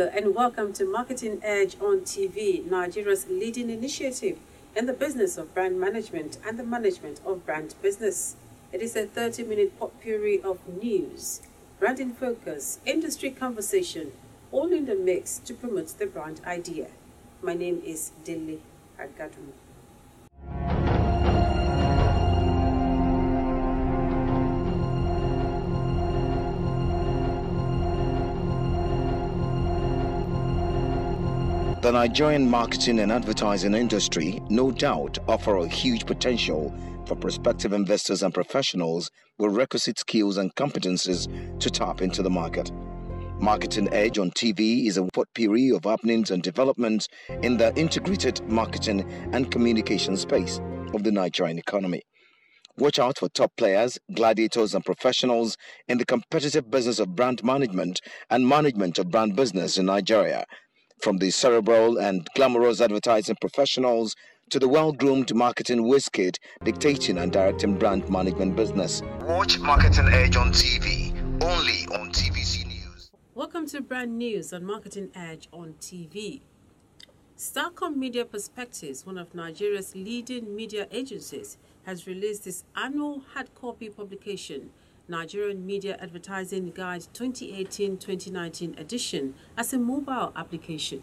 Hello and welcome to Marketing Edge on TV, Nigeria's leading initiative in the business of brand management and the management of brand business. It is a 30-minute potpourri of news, branding focus, industry conversation, all in the mix to promote the brand idea. My name is Dele Agadu. The Nigerian marketing and advertising industry, no doubt, offer a huge potential for prospective investors and professionals with requisite skills and competencies to tap into the market. Marketing Edge on TV is a potpourri of happenings and developments in the integrated marketing and communication space of the Nigerian economy. Watch out for top players, gladiators, and professionals in the competitive business of brand management and management of brand business in Nigeria. From the cerebral and glamorous advertising professionals to the well-groomed marketing wizkid dictating and directing brand management business. Watch Marketing Edge on TV, only on TVC News. Welcome to Brand News on Marketing Edge on TV. Starcom Media Perspectives, one of Nigeria's leading media agencies, has released its annual hard copy publication, Nigerian Media Advertising Guide 2018-2019 edition, as a mobile application.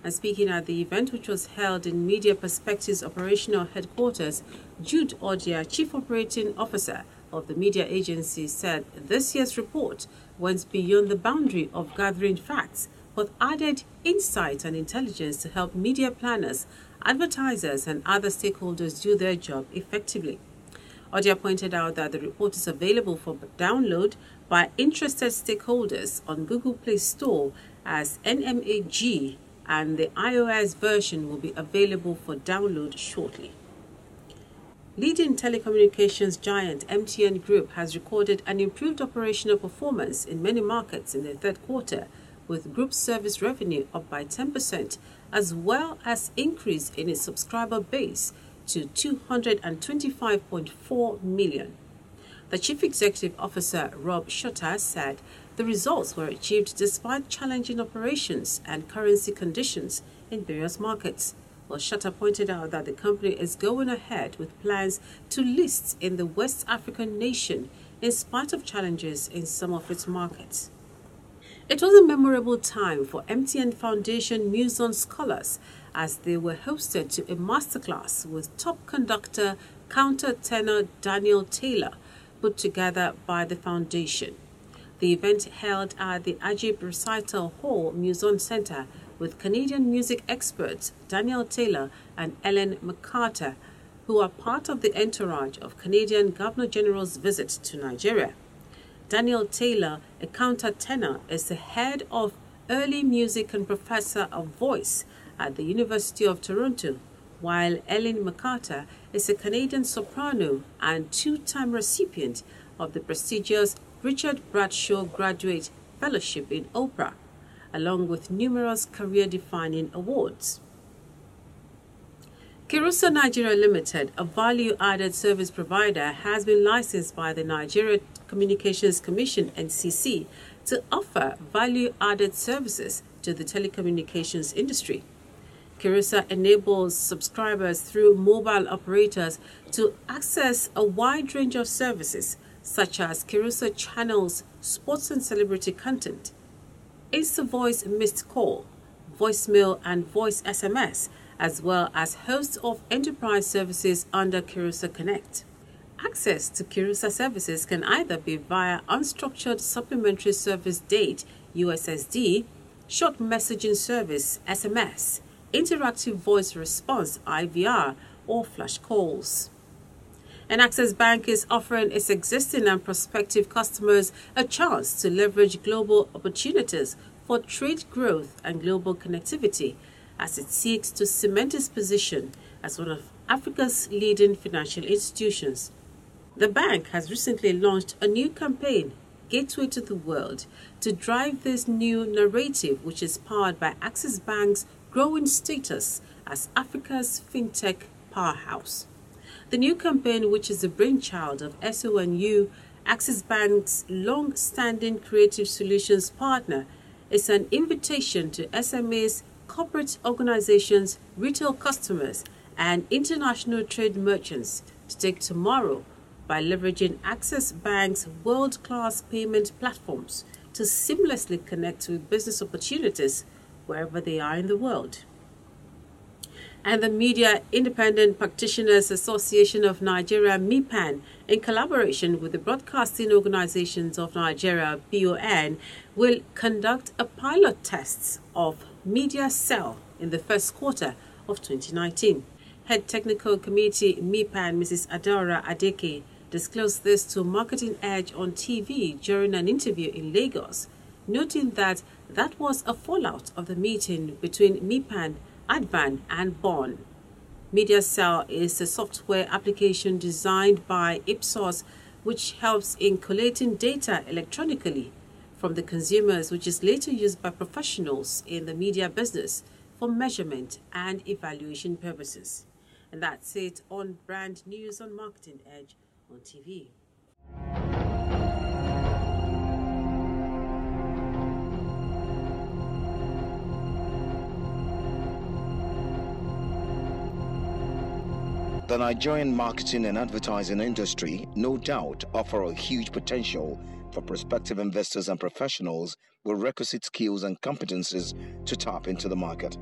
And speaking at the event, which was held in Media Perspectives Operational Headquarters, Jude Odia, Chief Operating Officer of the media agency, said this year's report went beyond the boundary of gathering facts, but added insight and intelligence to help media planners, advertisers, and other stakeholders do their job effectively. Odia pointed out that the report is available for download by interested stakeholders on Google Play Store as NMAG, and the iOS version will be available for download shortly. Leading telecommunications giant MTN Group has recorded an improved operational performance in many markets in the third quarter, with group service revenue up by 10%, as well as increase in its subscriber base to 225.4 million. The Chief Executive Officer, Rob Shutter, said the results were achieved despite challenging operations and currency conditions in various markets. While Shutter pointed out that the company is going ahead with plans to list in the West African nation in spite of challenges in some of its markets. It was a memorable time for MTN Foundation Muson scholars as they were hosted to a masterclass with top conductor, countertenor Daniel Taylor, put together by the foundation. The event held at the Ajib Recital Hall Muson Center with Canadian music experts Daniel Taylor and Ellen MacArthur, who are part of the entourage of Canadian Governor-General's visit to Nigeria. Daniel Taylor, a countertenor, is the head of early music and professor of voice at the University of Toronto, while Ellen MacArthur is a Canadian soprano and two-time recipient of the prestigious Richard Bradshaw Graduate Fellowship in Opera, along with numerous career-defining awards. Kirusa Nigeria Limited, a value-added service provider, has been licensed by the Nigeria Communications Commission (NCC) to offer value-added services to the telecommunications industry. Kirusa enables subscribers through mobile operators to access a wide range of services such as Kirusa channels, sports and celebrity content, Insta-Voice missed call, voicemail and voice SMS, as well as hosts of enterprise services under Kirusa Connect. Access to Kirusa services can either be via Unstructured Supplementary Service Date (USSD), Short Messaging Service (SMS), Interactive Voice Response (IVR), or flash calls. And Access Bank is offering its existing and prospective customers a chance to leverage global opportunities for trade growth and global connectivity as it seeks to cement its position as one of Africa's leading financial institutions. The bank has recently launched a new campaign, Gateway to the World, to drive this new narrative, which is powered by Access Bank's growing status as Africa's fintech powerhouse. The new campaign, which is the brainchild of SONU, Access Bank's long-standing creative solutions partner, is an invitation to SMEs, corporate organizations, retail customers, and international trade merchants to take tomorrow by leveraging Access Bank's world-class payment platforms to seamlessly connect with business opportunities wherever they are in the world. And the Media Independent Practitioners Association of Nigeria, MIPAN, in collaboration with the Broadcasting Organizations of Nigeria, BON, will conduct a pilot test of Media Cell in the first quarter of 2019. Head Technical Committee MIPAN, Mrs. Adaora Adeke, disclosed this to Marketing Edge on TV during an interview in Lagos, noting that was a fallout of the meeting between MIPAN, Advan, and BON. MediaCell is a software application designed by Ipsos which helps in collating data electronically from the consumers, which is later used by professionals in the media business for measurement and evaluation purposes. And that's it on Brand News on Marketing Edge on TV. The Nigerian marketing and advertising industry no doubt offer a huge potential for prospective investors and professionals with requisite skills and competencies to tap into the market.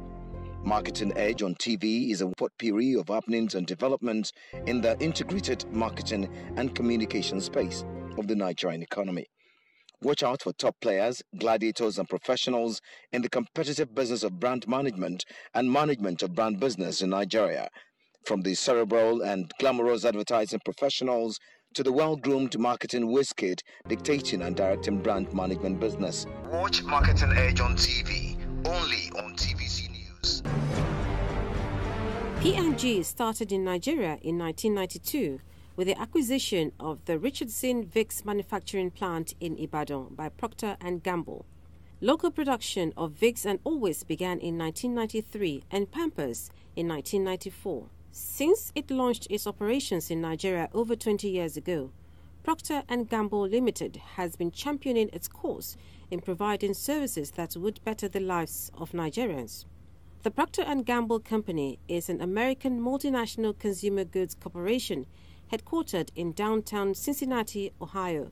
Marketing Edge on TV is a potpourri of happenings and developments in the integrated marketing and communication space of the Nigerian economy. Watch out for top players, gladiators, and professionals in the competitive business of brand management and management of brand business in Nigeria. From the cerebral and glamorous advertising professionals to the well-groomed marketing whiz-kid dictating and directing brand management business. Watch Marketing Edge on TV, only on TVC News. P&G started in Nigeria in 1992 with the acquisition of the Richardson Vicks manufacturing plant in Ibadan by Procter & Gamble. Local production of Vicks and Always began in 1993 and Pampers in 1994. Since it launched its operations in Nigeria over 20 years ago, Procter & Gamble Limited has been championing its cause in providing services that would better the lives of Nigerians. The Procter & Gamble Company is an American multinational consumer goods corporation headquartered in downtown Cincinnati, Ohio.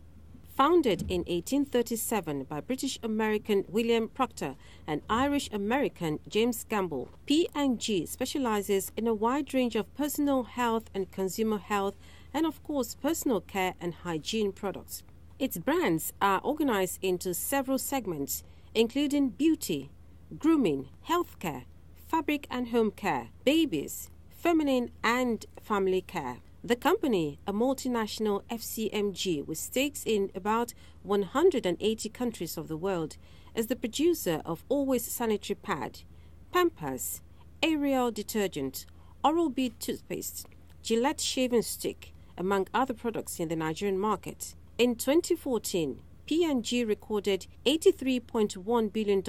Founded in 1837 by British-American William Procter and Irish-American James Gamble, P&G specializes in a wide range of personal health and consumer health and, of course, personal care and hygiene products. Its brands are organized into several segments, including beauty, grooming, healthcare, fabric and home care, babies, feminine and family care. The company, a multinational FCMG with stakes in about 180 countries of the world, is the producer of Always sanitary pad, Pampers, Ariel detergent, Oral-B toothpaste, Gillette shaving stick, among other products in the Nigerian market. In 2014, P&G recorded $83.1 billion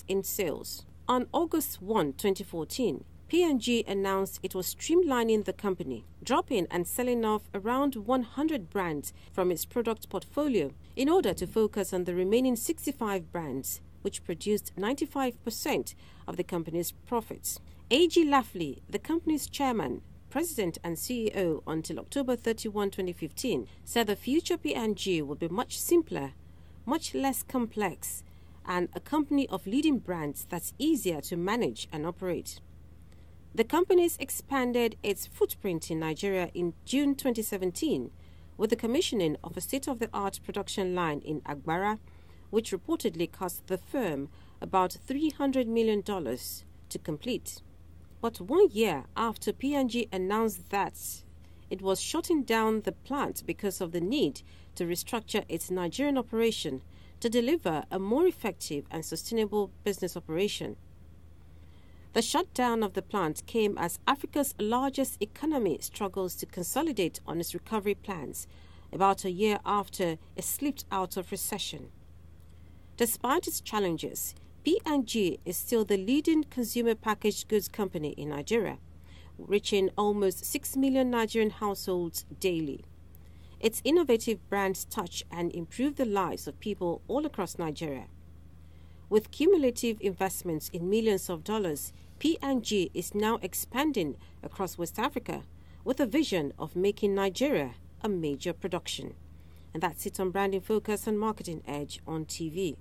in sales. On August 1, 2014, P&G announced it was streamlining the company, dropping and selling off around 100 brands from its product portfolio in order to focus on the remaining 65 brands, which produced 95% of the company's profits. A.G. Lafley, the company's chairman, president and CEO until October 31, 2015, said the future P&G will be much simpler, much less complex, and a company of leading brands that's easier to manage and operate. The company's expanded its footprint in Nigeria in June 2017 with the commissioning of a state-of-the-art production line in Agbara, which reportedly cost the firm about $300 million to complete. But 1 year after P&G announced that it was shutting down the plant because of the need to restructure its Nigerian operation to deliver a more effective and sustainable business operation. The shutdown of the plant came as Africa's largest economy struggles to consolidate on its recovery plans about a year after it slipped out of recession. Despite its challenges, P&G is still the leading consumer packaged goods company in Nigeria, reaching almost 6 million Nigerian households daily. Its innovative brands touch and improve the lives of people all across Nigeria. With cumulative investments in millions of dollars, P&G is now expanding across West Africa with a vision of making Nigeria a major production. And that's it on Branding Focus and Marketing Edge on TV.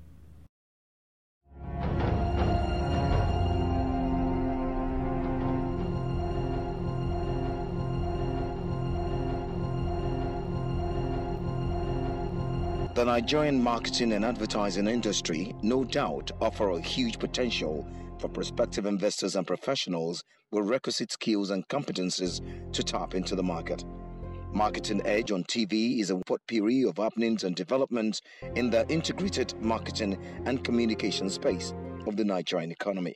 The Nigerian marketing and advertising industry no doubt offer a huge potential for prospective investors and professionals with requisite skills and competencies to tap into the market. Marketing Edge on TV is a potpourri of happenings and developments in the integrated marketing and communication space of the Nigerian economy.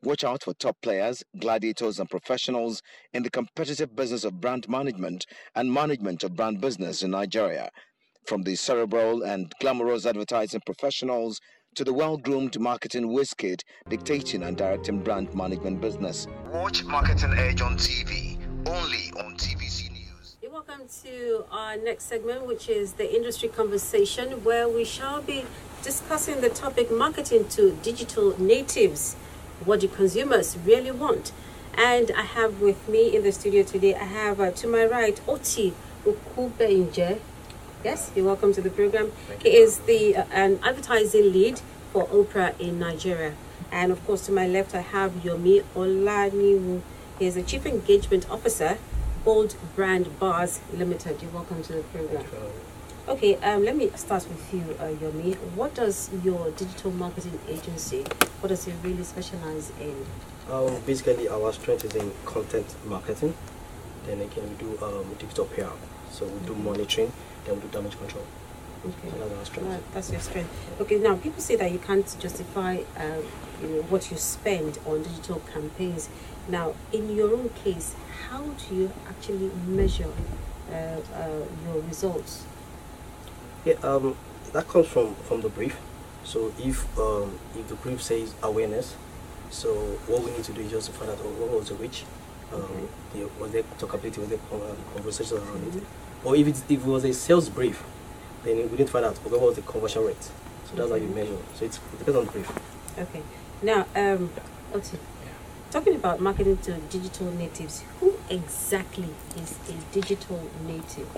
Watch out for top players, gladiators, and professionals in the competitive business of brand management and management of brand business in Nigeria. From the cerebral and glamorous advertising professionals to the well-groomed marketing whiz-kid dictating and directing brand management business. Watch Marketing Edge on TV, only on TVC News. Welcome to our next segment, which is the industry conversation, where we shall be discussing the topic marketing to digital natives. What do consumers really want? And I have with me in the studio today, I have to my right, Oti Ukubenje. Yes, you're welcome to the program. He is an advertising lead for Oprah in Nigeria. And of course, to my left, I have Yomi Olaniwu. He is the Chief Engagement Officer, Bold Brand Bars Limited. You're welcome to the program. Okay, let me start with you, Yomi. What does your digital marketing agency, what does it really specialize in? Basically, our strength is in content marketing. Then again, we do digital PR. So we do monitoring, then we do damage control. Okay, so that's our strength. That's your strength. Okay, now people say that you can't justify what you spend on digital campaigns. Now, in your own case, how do you actually measure your results? Yeah, that comes from the brief. So if the brief says awareness, so what we need to do is just to find out what was the reach. Was there talkability, was there conversation around it? Or if it was a sales brief, then we didn't find out what was the conversion rate. So that's how you measure. So it depends on the brief. Okay. Now, Oti, talking about marketing to digital natives, who exactly is a digital native?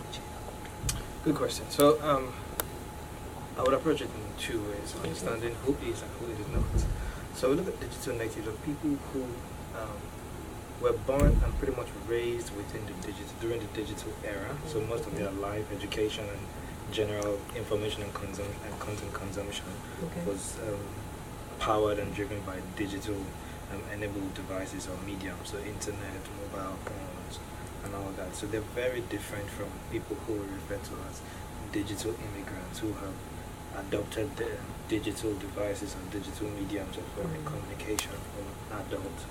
Good question. So I would approach it in two ways: understanding who is and who is not. So we look at digital natives of people who were born and pretty much raised within during the digital era. So most of their life, education, and general information and content consumption was powered and driven by digital enabled devices or mediums, so internet, mobile phones, and all that. So they're very different from people who we refer to as digital immigrants, who have adopted the digital devices and digital mediums of communication from adult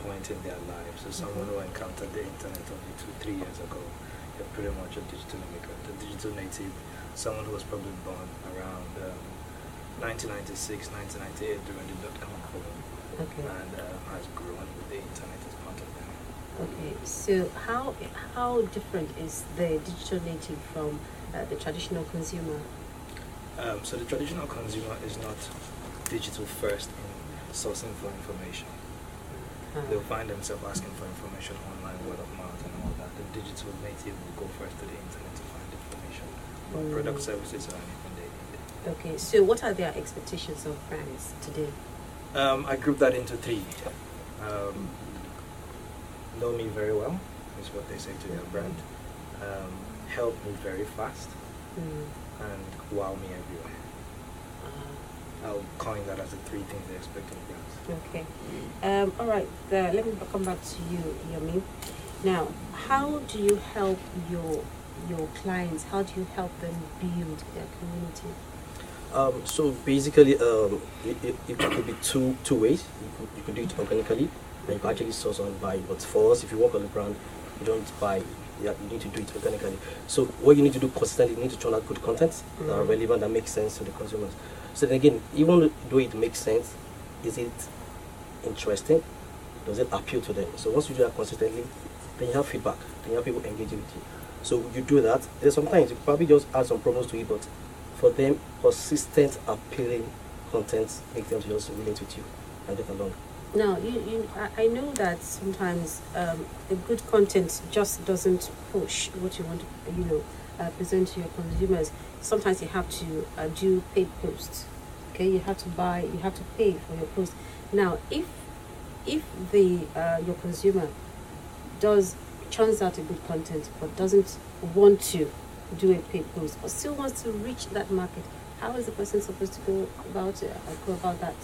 point in their lives. So someone who encountered the internet only 2-3 years ago, they're pretty much a digital immigrant. A digital native, someone who was probably born around 1996, 1998 during the dot-com boom, and has grown with the internet as part of them. Okay, so how different is the digital native from the traditional consumer? So the traditional consumer is not digital first in sourcing for information. They'll find themselves asking for information online, word of mouth, and all that. The digital native will go first to the internet to find information, product, services, or anything they need. Okay, so what are their expectations of brands today? I group that into three. Know me very well is what they say to their brand. Help me very fast, and wow me everywhere. I'll coin that as the three things they expect of brands. Okay. All right. Let me come back to you, Yomi. Now, how do you help your clients? How do you help them build their community? So basically, it could be two ways. You could do it organically, and you can actually source and buy. But for us, if you work on the brand, you don't buy. You need to do it organically. So what you need to do consistently, you need to churn out good content that are relevant, that makes sense to the consumers. So then again, even though it makes sense, is it interesting? Does it appeal to them? So once you do that consistently, then you have feedback, then you have people engaging with you. So you do that. Then sometimes you probably just add some promos to it, but for them, consistent, appealing content make them to just relate with you and get along? Now, I know that sometimes a good content just doesn't push what you want to, present to your consumers. Sometimes you have to do paid posts. Okay, you have to pay for your post. Now, if the your consumer churns out a good content but doesn't want to do a paid post but still wants to reach that market, how is the person supposed to go about that?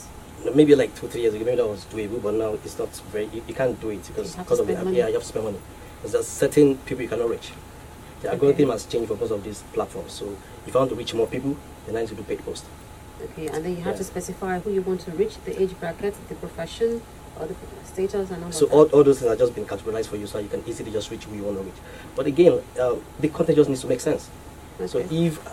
Maybe like 2-3 years ago, maybe that was doable, but now it's not very. You can't do it because of the money. you have to spend money. There's certain people you cannot reach. The algorithm has changed for most of these platforms. So if you want to reach more people, then I need to do paid post. Okay, and then you have to specify who you want to reach, the age bracket, the profession, or the status, and all so of that. all those things are just been categorized for you, so you can easily just reach who you want to reach. But again, the content just needs to make sense. Okay. So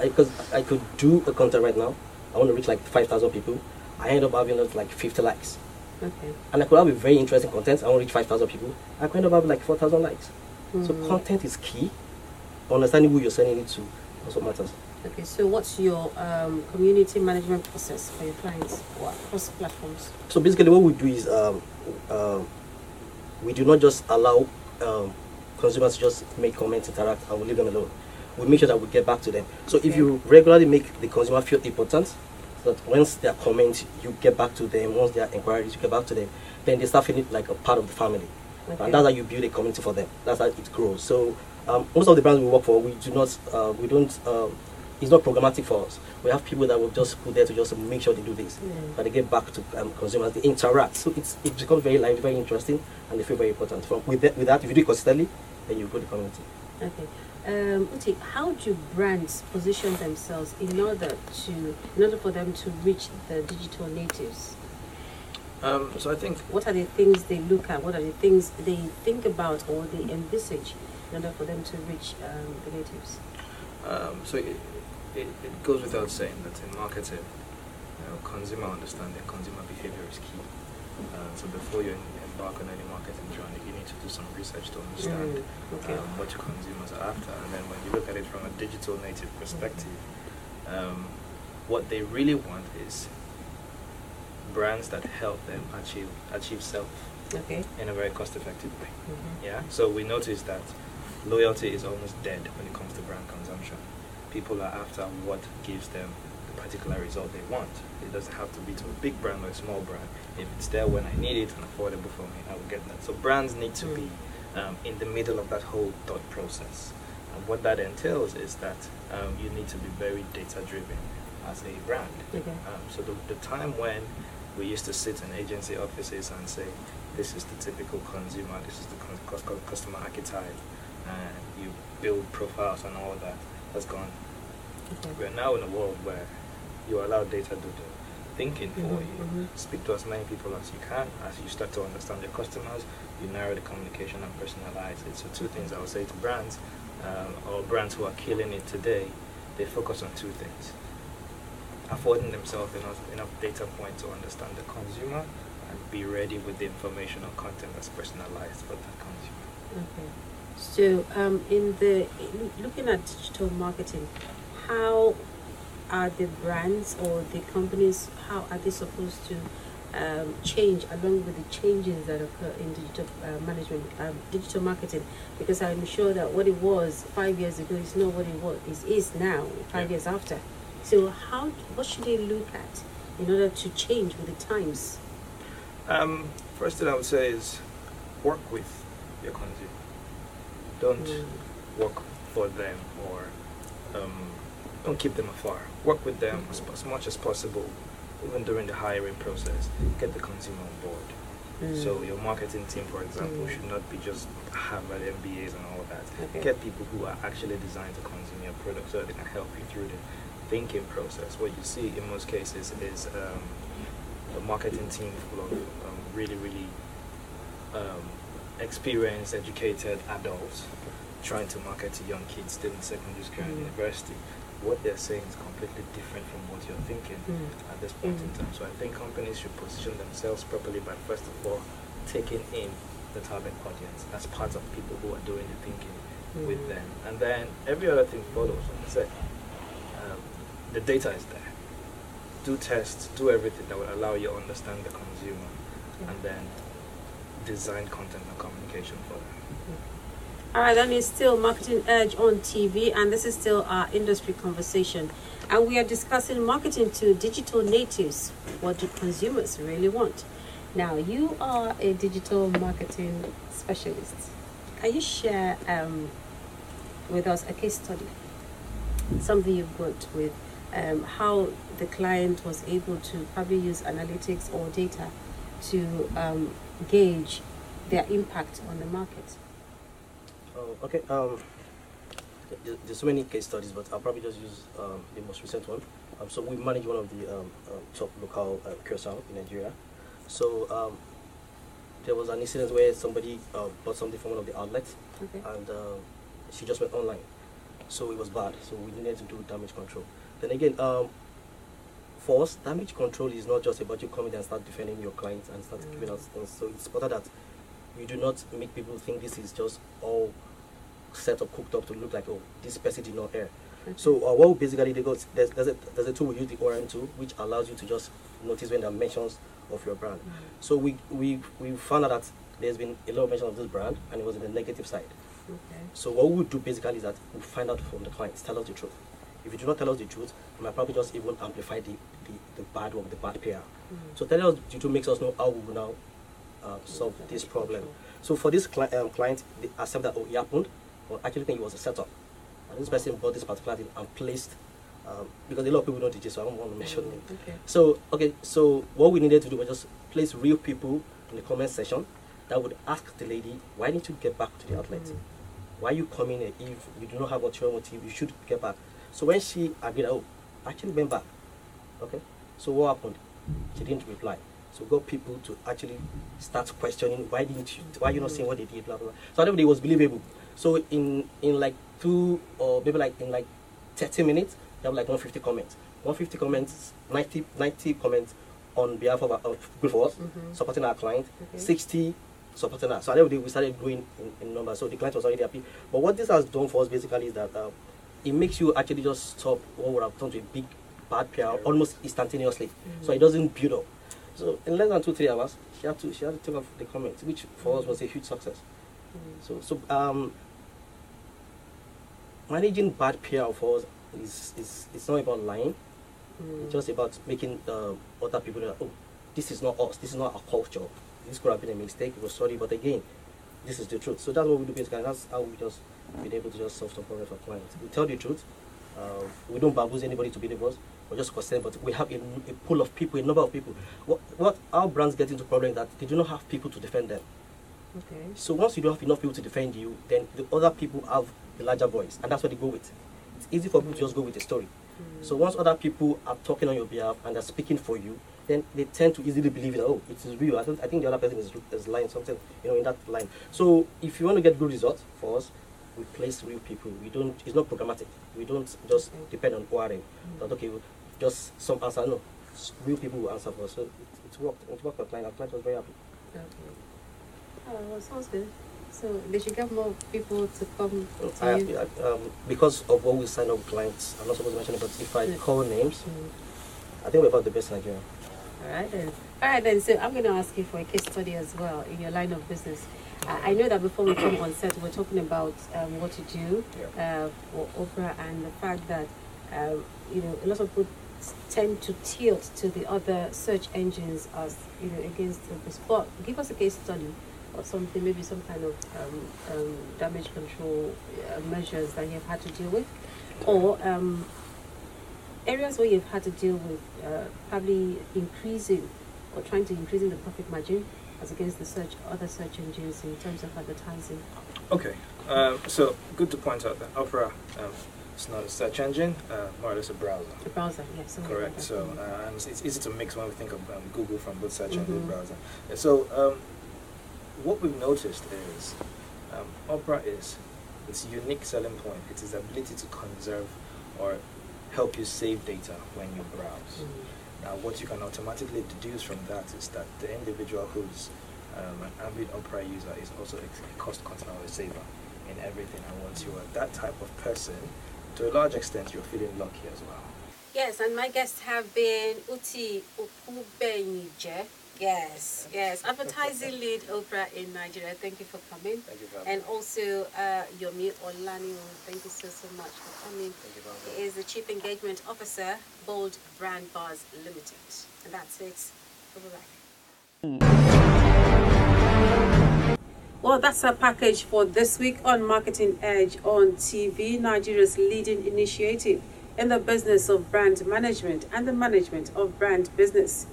because I could do a content right now, I want to reach like 5,000 people. I end up having like 50 likes. Okay. And I could have a very interesting content. I want to reach 5,000 people. I could end up having like 4,000 likes. So content is key. Understanding who you're sending it to also matters. Okay, so what's your community management process for your clients or across platforms? So basically what we do is we do not just allow consumers to just make comments, interact, and we leave them alone. We make sure that we get back to them. So if you regularly make the consumer feel important, so that once they are comments, you get back to them. Once they are inquiries, you get back to them. Then they start feeling like a part of the family. Okay. And that's how you build a community for them. That's how it grows. So most of the brands we work for, it's not programmatic for us. We have people that will just put there to just make sure they do this. But they get back to consumers, they interact. So it becomes very lively, very interesting, and they feel very important. With that, if you do it consistently, then you grow the community. Okay. Uti, how do brands position themselves in order for them to reach the digital natives? So I think, what are the things they look at? What are the things they think about or they envisage in order for them to reach the natives? so it goes without saying that in marketing, consumer understanding, consumer behavior is key. So before you embark on any marketing journey, you need to do some research to understand what your consumers are after. And then when you look at it from a digital native perspective, what they really want is brands that help them achieve self in a very cost-effective way. Yeah. So we notice that loyalty is almost dead when it comes to brand consumption. People are after what gives them the particular result they want. It doesn't have to be to a big brand or a small brand. If it's there when I need it and affordable for me, I will get that. So brands need to be in the middle of that whole thought process. And what that entails is that you need to be very data-driven as a brand. So the time when we used to sit in agency offices and say, this is the typical consumer, this is the customer archetype, and you build profiles and all that, has gone. We're now in a world where you allow data to do the thinking for you. Speak to as many people as you can. As you start to understand your customers, you narrow the communication and personalize it. So two things I would say to brands, or brands who are killing it today, they focus on two things. Affording themselves enough data points to understand the consumer and be ready with the information or content that's personalized for that consumer. So looking at digital marketing, how are the brands or the companies, how are they supposed to change along with the changes that occur in digital marketing? Because I'm sure that what it was 5 years ago is not what it is now, 5 years after. So what should they look at in order to change with the times? First thing I would say is work with your consumer. Don't work for them or don't keep them afar. Work with them as much as possible, even during the hiring process. Get the consumer on board. So your marketing team, for example, should not be just Harvard MBAs and all that. Get people who are actually designed to consume your product so that they can help you through the thinking process. What you see in most cases is a marketing team full of really experienced, educated adults trying to market to young kids still in secondary school and university. What they're saying is completely different from what you're thinking at this point in time. So I think companies should position themselves properly by first of all taking in the target audience as part of people who are doing the thinking with them. And then every other thing follows. Like I said, the data is there. do tests, do everything that will allow you to understand the consumer, and then design content and communication for them. All right, that is still Marketing Edge on TV, and this is still our industry conversation. And we are discussing marketing to digital natives. What do consumers really want? Now, you are a digital marketing specialist. Can you share with us a case study? Something you've worked with, how the client was able to probably use analytics or data to gauge their impact on the market. Okay. There's so many case studies, but I'll probably just use the most recent one. So we manage one of the top local QSR in Nigeria. So there was an incident where somebody bought something from one of the outlets, and she just went online. So it was bad. So we needed to do damage control. Then again, for us, damage control is not just about you coming and start defending your clients and start giving us things. So it's important that you do not make people think this is just all set up, cooked up to look like, oh, this person did not air. So what we basically do is there's a tool we use, the ORM tool, which allows you to just notice when there are mentions of your brand. So we found out that there's been a lot of mention of this brand, and it was in the negative side. So what we would do basically is that we find out from the clients, tell us the truth. If you do not tell us the truth, we might probably just even amplify the bad work, the bad PR. So telling us the truth makes us know how we will now solve this problem. So for this client, they accept that, oh, it happened, but actually think it was a setup. And this person bought this particular thing and placed, because a lot of people don't DJ, so I don't want to mention them. So what we needed to do was just place real people in the comment section that would ask the lady, why didn't you get back to the outlet? Why are you coming here? If you do not have ulterior motive, you should get back. So when she agreed, oh, I actually went back. Okay. So what happened? She didn't reply. So we got people to actually start questioning, why you not saying what they did, blah blah blah. So everybody was believable. So in like 2 or maybe like in like 30 minutes, there were like 150 comments. 150 comments, 90 comments on behalf of good for us, supporting our client, 60 supporting us. So at the end of the day, we started growing in numbers. So the client was already happy. But what this has done for us basically is that it makes you actually just stop what would have done to a big bad PR almost instantaneously. So it doesn't build up. So in less than 2-3 hours, she had to take off the comments, which for us was a huge success. So managing bad PR for us it's not about lying. It's just about making other people know, oh, this is not us, this is not our culture. This could have been a mistake, it was sorry, but again, this is the truth. So that's what we do basically, and that's how we just been able to just solve some problems for clients. We tell the truth. We don't bamboozle anybody to believe us. We're just concerned, but we have a pool of people, a number of people. What our brands get into problem is that they do not have people to defend them. So once you don't have enough people to defend you, then the other people have the larger voice, and that's what they go with. It's easy for people to just go with the story. So once other people are talking on your behalf and they're speaking for you, then they tend to easily believe it. Oh, it is real. I think the other person is lying, something, in that line. So if you want to get good results for us, we place real people. It's not programmatic. We don't just depend on ORM. That okay, just some answer. No, real people will answer for us. So it worked. It worked for client. Our client was very happy. Oh, well, sounds good. So they should get more people to come to you. Because of what we sign up with clients, I'm not supposed to mention it, but if I call names, I think we're about the best in Nigeria. All right then. So I'm going to ask you for a case study as well in your line of business. I know that before we come on set, we're talking about what to do for Oprah, and the fact that a lot of people tend to tilt to the other search engines as against the spot. Give us a case study or something, maybe some kind of damage control measures that you've had to deal with, or areas where you've had to deal with probably increasing or trying to increase the profit margin as against the other search engines in terms of advertising. Okay, so good to point out that Opera is not a search engine, more or less a browser. A browser, yes. Correct. So and it's easy to mix when we think of Google from both search engine and browser. So what we've noticed is Opera its unique selling point. It is the ability to conserve or help you save data when you browse. Now, what you can automatically deduce from that is that the individual who's an avid Opera user is also a cost-cutting or a saver in everything. And once you are that type of person, to a large extent, you're feeling lucky as well. Yes, and my guests have been Uti Ukubenije. Yes, yes. Advertising lead Oprah in Nigeria. Thank you for coming. Thank you for having And me. also Yomi Olani. Thank you so much for coming. Thank you for having me. He is the Chief Engagement Officer, Bold Brand Bars Limited. And that's it. We'll be back. Well, that's our package for this week on Marketing Edge on TV, Nigeria's leading initiative in the business of brand management and the management of brand business.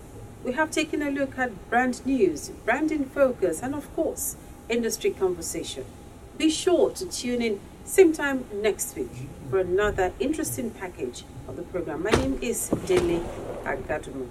We have taken a look at brand news, branding focus, and of course, industry conversation. Be sure to tune in same time next week for another interesting package of the program. My name is Dele Agadumu.